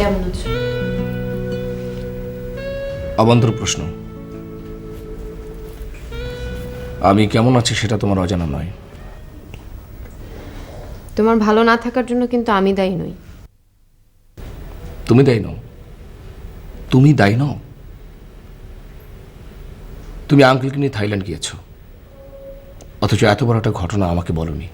কেমন আছো? অবান্তর প্রশ্ন। আমি কেমন আছি সেটা তোমার অজানা নয়। তোমার ভালো না থাকার জন্য কিন্তু আমি দায়ী নই। তুমি দায়ী নও? তুমি দায়ী নও? তুমি আঙ্কেলকে নিয়ে থাইল্যান্ড গিয়েছো, অথচ এত বড় একটা ঘটনা আমাকে বলনি।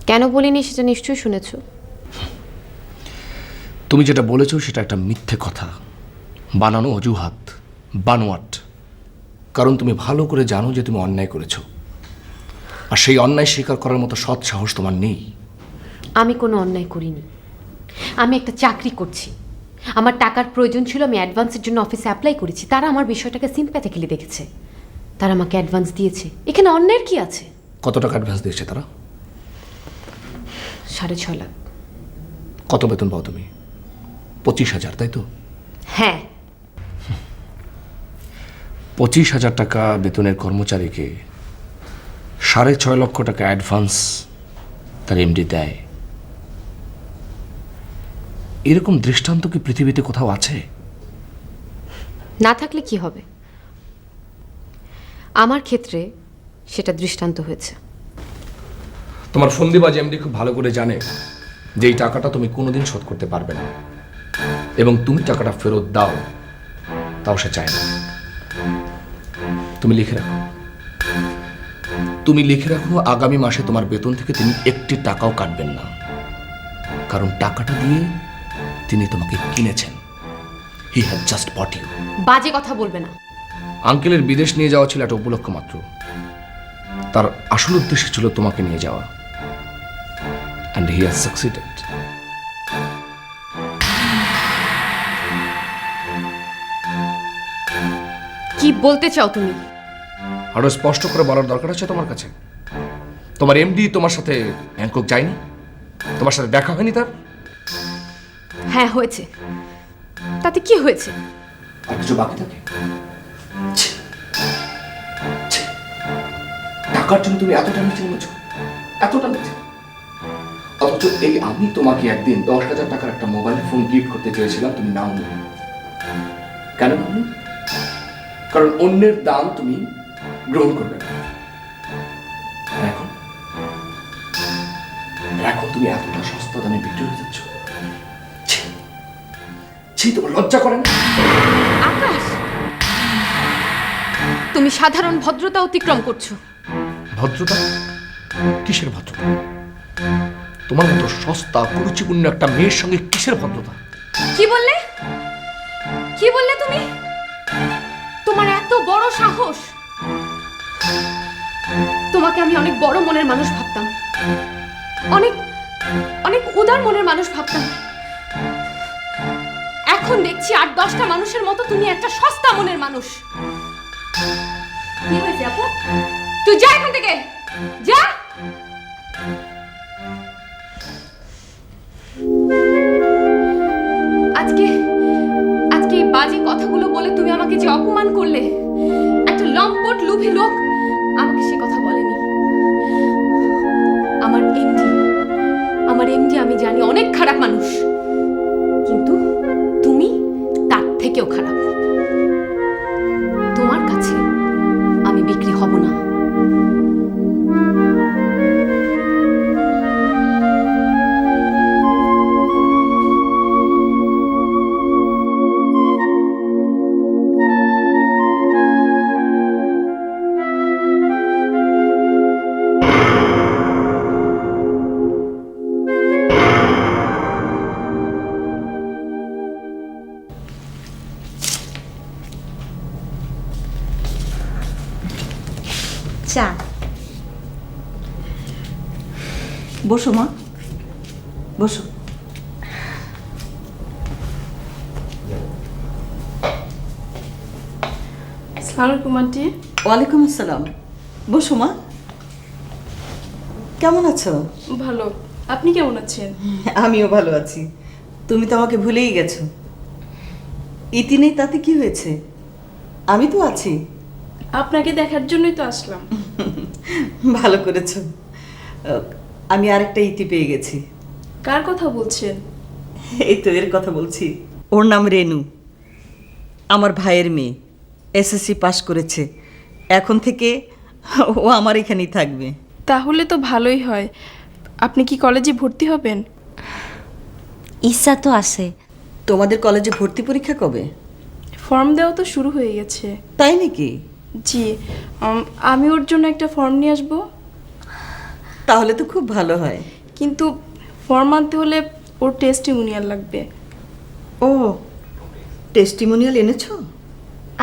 কেন বলিনি সেটা নিশ্চয়ই শুনেছো। তুমি যেটা বলেছো সেটা একটা মিথ্যে কথা, বানানো অজুহাত, বানোয়াট। কারণ তুমি ভালো করে জানো যে তুমি অন্যায় করেছো, আর সেই অন্যায় স্বীকার করার মতো সৎ সাহস তোমার নেই। আমি কোনো অন্যায় করিনি। আমি একটা চাকরি করছি, আমার টাকার প্রয়োজন ছিল, আমি অ্যাডভান্সের জন্য অফিসে অ্যাপ্লাই করেছি। তারা আমার বিষয়টাকে সিম্প্যাথিক্যালি দেখেছে, তারা আমাকে অ্যাডভান্স দিয়েছে। এখানে অন্যায়ের কি আছে? কত টাকা অ্যাডভান্স দিয়েছে তারা? 6.5 লাখ। কত বেতন পাও তুমি? 25,000, তাই তো? হ্যাঁ। 25,000 টাকা বেতনের কর্মচারীকে 6.5 লক্ষ টাকা অ্যাডভান্স তার এমডি দেয়, এরকম দৃষ্টান্ত কি পৃথিবীতে কোথাও আছে? না থাকলে কি হবে? আমার ক্ষেত্রে সেটা দৃষ্টান্ত হয়েছে। তোমার ফন্দিবাজ এমডি খুব ভালো করে জানে যে এই টাকাটা তুমি কোনোদিন শোধ করতে পারবে না, এবং তুমি টাকাটা ফেরত দাও তাও সে চায় না। তুমি লিখে রাখো, তুমি লিখে রাখো, আগামী মাসে তোমার বেতন থেকে তিনি 1টি টাকাও কাটবেন না, কারণ টাকাটা দিয়ে তিনি তোমাকে কিনেছেন। He has just bought you. বাজে কথা বলবে না। আঙ্কেলের বিদেশ নিয়ে যাওয়া ছিল একটা উপলক্ষ মাত্র, তার আসল উদ্দেশ্য ছিল তোমাকে নিয়ে যাওয়া, and he has succeeded. কি বলতে চাও তুমি? আরো স্পষ্ট করে বলার দরকার আছে তোমার কাছে? তোমার এমডি তোমার সাথে ব্যাংকক যায়নি? তোমার সাথে দেখা হয়নি তার? হ্যাঁ হয়েছে, তাতে কি হয়েছে? আর কিছু বাকি থাকে? ছি, ছি। টাকার জন্য তুমি এতটা নিচে নেমেছো, এতটা নিচে। অথচ এই আমি তোমাকে একদিন 10,000 টাকার একটা মোবাইল ফোন গিফট করতে চেয়েছিলাম, তুমি নাও নি। কেন নাও? কারণ অন্যের দাম তুমি গ্রহণ করবে না। এখন এখন তুমি এতটা সস্তা দামে বিক্রি হয়ে যাচ্ছ। ছি, তোমার লজ্জা করে না? আকাশ, তুমি সাধারণ ভদ্রতা অতিক্রম করছো। ভদ্রতা? কিসের ভদ্রতা? তোমার মতো সস্তা কুরুচিপূর্ণ একটা মেয়ের সঙ্গে কিসের ভদ্রতা? কি বললে? কি বললে তুমি? তোমার এত বড় সাহস! তোমাকে আমি অনেক বড় মনের মানুষ ভাবতাম, অনেক অনেক উদার মনের মানুষ ভাবতাম। এখন দেখছি 8-10টা মানুষের মতো তুমি একটা সস্তা মনের মানুষ। কি হয়েছে আপু? তুই যা এখান থেকে, যা। আজকে আজকে এই বাজে কথাগুলো বলে তুমি আমাকে যে অপমান করলে, একটা লম্পট লোভী লোক আমাকে সে কথা বলেনি। আমার এমডি আমি জানি অনেক খারাপ মানুষ, কিন্তু তুমি তার থেকেও খারাপ। তোমার কাছে আমি বিক্রি হব না। চা। বসো মা, বসো। আসসালামু আলাইকুম আন্টি। ওয়ালাইকুম আসসালাম। বসো মা। কেমন আছো? ভালো, আপনি কেমন আছেন? আমিও ভালো আছি। তুমি তো আমাকে ভুলেই গেছো। ইতি নেই তাতে কি হয়েছে? আমি তো আছি। আপনাকে দেখার জন্যই তো আসলাম। ভালো করেছো। আমি আরেকটা ইতি পেয়ে গেছি। কার কথা বলছেন? এই তো এর কথা বলছি। ওর নাম রেনু, আমার ভাইয়ের মেয়ে। এসএসসি পাশ করেছে, এখন থেকে ও আমার এখানেই থাকবে। তাহলে তো ভালোই হয়। আপনি কি কলেজে ভর্তি হবেন? ইচ্ছা তো আছে। তোমাদের কলেজে ভর্তি পরীক্ষা কবে? ফর্ম দেওয়া তো শুরু হয়ে গেছে। তাই নাকি? জি, আমি ওর জন্য একটা ফর্ম নিয়ে আসবো। তাহলে তো খুব ভালো হয়। কিন্তু ফর্ম আনতে হলে ওর টেস্টিমোনিয়াল লাগবে। ও, টেস্টিমোনিয়াল এনেছো?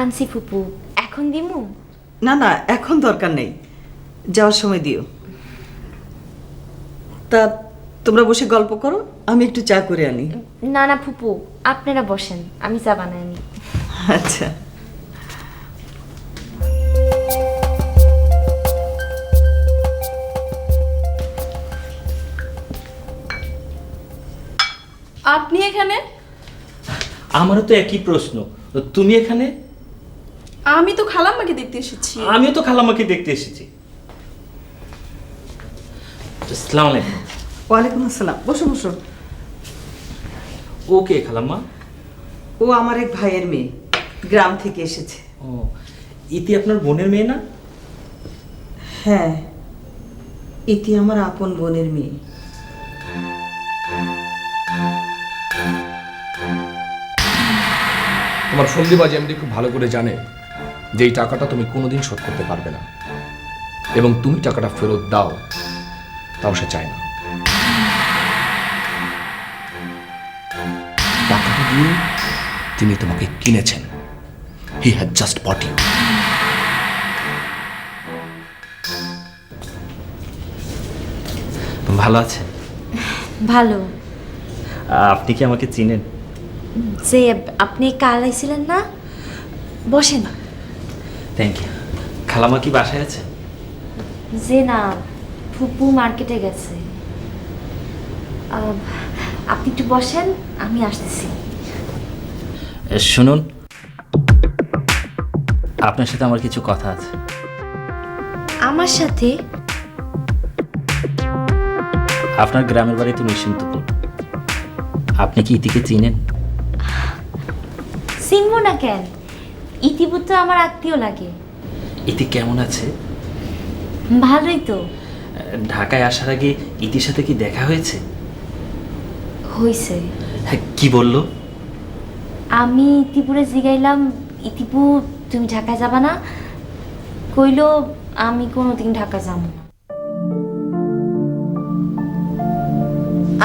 আনসি ফুপু, এখন দিমু? না না, এখন দরকার নেই, যাওয়ার সময় দিও। তা তোমরা বসে গল্প করো, আমি একটু চা করে আনি। না না ফুপু, আপনারা বসেন, আমি চা বানাই নি। আচ্ছা। আপনি এখানে? আমারও তো একই প্রশ্ন, তুমি এখানে? আমি তো খালাম্মাকে দেখতে এসেছি। আমিও তো খালাম্মাকে দেখতে এসেছি। আসসালামু আলাইকুম। ওয়ালাইকুম আসসালাম, বসো বসো। ওকে খালাম্মা? ও আমার এক ভাইয়ের মেয়ে, গ্রাম থেকে এসেছে। ও, ইতি আপনার বোনের মেয়ে না? হ্যাঁ, ইতি আমার আপন বোনের মেয়ে। তোমার ফন্দিবাজ এমডি খুব ভালো করে জানে যে এই টাকাটা তুমি কোনোদিন শোধ করতে পারবে না, এবং তুমি টাকাটা ফেরত দাও তাও সে চায় না। টাকাটা দিয়ে তিনি তোমাকে কিনেছেন। He has just bought you. ভালো আছেন? ভালো। আপনি কি আমাকে চিনেন? যে আপনি কাল আইছিলেন না? বসেন। Thank you. খালাম্মা কি বাসায় আছে? যে না, ফুপু মার্কেটে গেছে। আপনি একটু বসেন, আমি আসতেছি। শুনুন, আপনার সাথে আমার কিছু কথা আছে। আমার সাথে? আপনার গ্রামের বাড়ি তো নিশ্চিন্তপুর। আপনি কি ইতিকে চিনেন? চিনবো না কেন? ইতিপুর তো আমার আত্মীয় লাগে। ইতি কেমন আছে? ভালোই তো। ঢাকায় আসার আগে ইতির সাথে কি দেখা হয়েছে? হইছে। হ্যাঁ, কি বললো? আমি ইতিপুরে জিগাইলাম, ইতিপু তুমি ঢাকায় যাবা না? কইলো আমি কোনোদিন ঢাকা যাবো না।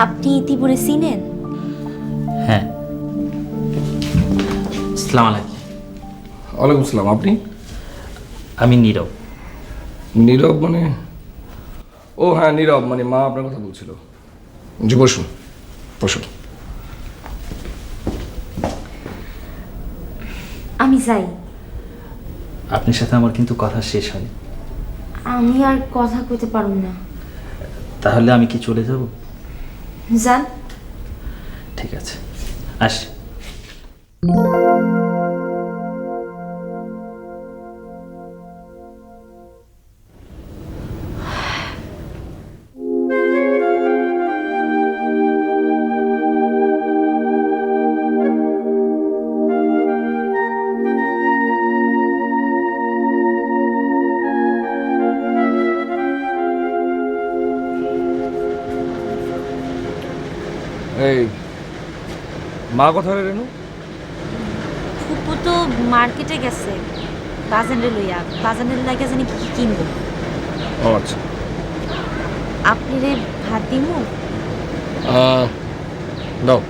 আপনি ইতিপুরে চিনেন? হ্যাঁ। আসসালামু আলাইকুম। ওয়ালাইকুম আসসালাম। আপনি? আমি নীরব। নীরব মানে? ও হ্যাঁ, নীরব মানে মা আপনার কথা বলছিল। জি, বসুন বসুন। আমি যাই। আপনার সাথে আমার কিন্তু কথা শেষ হয়। আমি আর কথা কইতে পারব না। তাহলে আমি কি চলে যাব? যান। ঠিক আছে, আসি। এই মা কোথায় রেনু? ফুপু তো মার্কেটে গেছে বাজারে লইয়া। বাজারের লাগে জানি কি কি কিনবো। ও আচ্ছা। আপনি রে ভাত দিমু? দাও।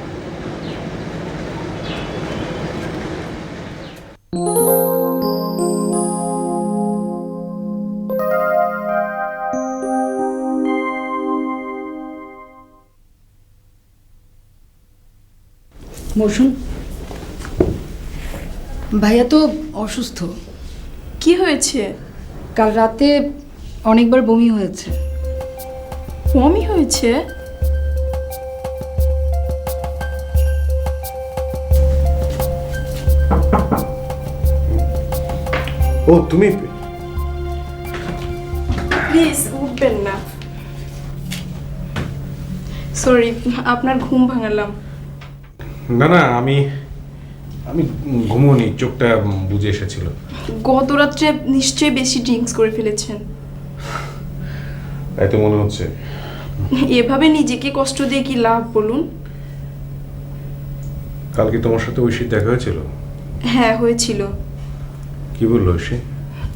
বসুন। ভাইয়া তো অসুস্থ। কি হয়েছে? কাল রাতে অনেকবার বমি হয়েছে। বমি হয়েছে? ও তুমি? প্লিজ উঠবেন না। সরি, আপনার ঘুম ভাঙালাম। না না, আমি আমি ঘুমোনি, চোখটা বুজে এসেছিল। গত রাত্রে নিশ্চয়ই বেশি ড্রিঙ্কস করে ফেলেছেন। তাই তো মনে হচ্ছে। এভাবে নিজেকে কষ্ট দিয়ে কি লাভ বলুন? কালকে তোমার সাথে ঐশীর দেখা হয়েছিল? হ্যাঁ, হয়েছিল। কি বললো ঐশী?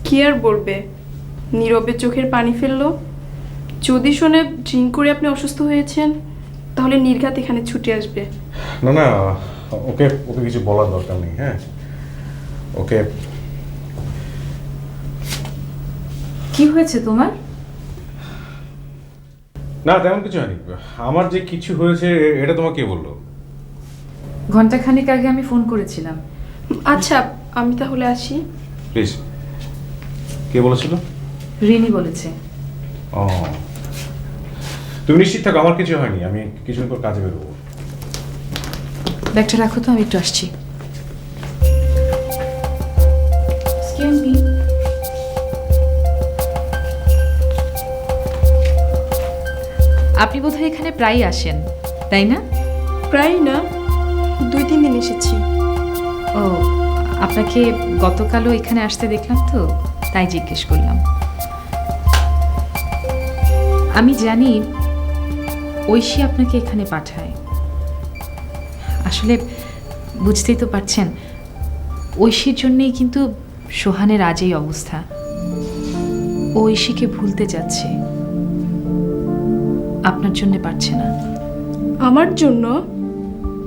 কি আর বলবে, নীরবে চোখের পানি ফেললো। যদি শোনে ড্রিঙ্ক করে আপনি অসুস্থ হয়েছেন, তাহলে নির্ঘাত এখানে ছুটে আসবে। না না, ওকে ওকে কিছু বলার দরকার নেই। হ্যাঁ, ওকে। কি হয়েছে তোমার? না, তেমন কিছু হয়নি। আমার যে কিছু হয়েছে এটা তোমাকে কে বললো? ঘন্টাখানেক আগে আমি ফোন করেছিলাম। আচ্ছা, আমি তাহলে আসি। প্লিজ। কে বলেছিল? রিনি বলেছে। ও, তুমি নিশ্চিত থাকো, আমার কিছু হয়নি। আমি কিছুদিন পর কাজে বেরোবো। ব্যাগটা রাখো তো, আমি একটু আসছি। Excuse me. আপনি বোধহয় এখানে প্রায়ই আসেন, তাই না? প্রায় না, 2-3 দিন এসেছি। ও, আপনাকে গতকালও এখানে আসতে দেখলাম তো, তাই জিজ্ঞেস করলাম। আমি জানি ঐশী আপনাকে এখানে পাঠায়। আসলে বুঝতেই তো পারছেন, ঐশীর জন্যেই কিন্তু সোহানের আজ এই অবস্থা। ও ঐশীকে ভুলতে যাচ্ছে, আপনার জন্য পারছে না। আমার জন্য?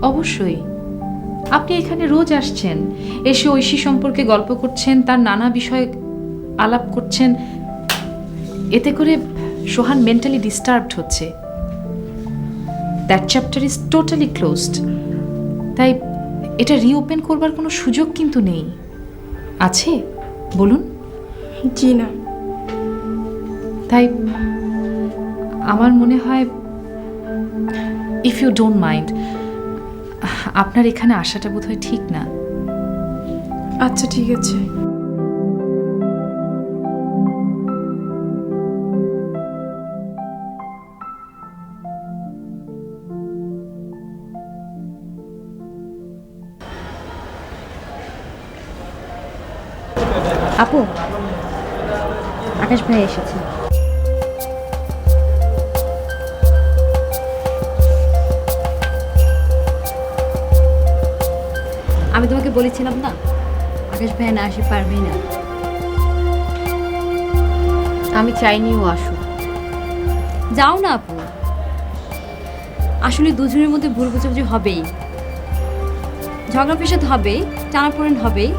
অবশ্যই। আপনি এখানে রোজ আসছেন, এসে ঐশী সম্পর্কে গল্প করছেন, তার নানা বিষয় আলাপ করছেন। এতে করে সোহান মেন্টালি ডিস্টার্বড হচ্ছে। That chapter is totally closed. তাই এটা রিওপেন করবার কোনো সুযোগ কিন্তু নেই। আছে বলুন? জি না। তাই আমার মনে হয়, ইফ ইউ ডোন্ট মাইন্ড, আপনার এখানে আসাটা বোধহয় ঠিক না। আচ্ছা, ঠিক আছে। আপু, আকাশ ভাই এসেছে। আমি তোমাকে বলেছিলাম না, আকাশ ভাই না আসে পারবেই না। আমি চাইনি ও আসুক। যাও না আপু, আসলে দুজনের মধ্যে ভুল বোঝাবুঝি হবেই, ঝগড়া ফেসাদ হবেই, টানাপোড়েন হবেই,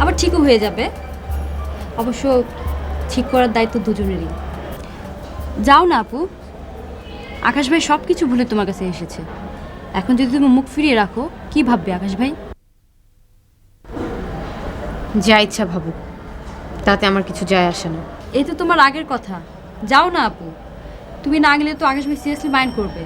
আবার ঠিকও হয়ে যাবে। অবশ্য ঠিক করার দায়িত্ব দুজনেরই। যাও না আপু, আকাশ ভাই সব কিছু ভুলে তোমার কাছে এসেছে। এখন যদি তুমি মুখ ফিরিয়ে রাখো, কি ভাববে আকাশ ভাই? যা ইচ্ছা ভাবুক, তাতে আমার কিছু যায় আসে না। এই তো তোমার আগের কথা। যাও না আপু, তুমি না গেলে তো আকাশ ভাই সিরিয়াসলি মাইন্ড করবে।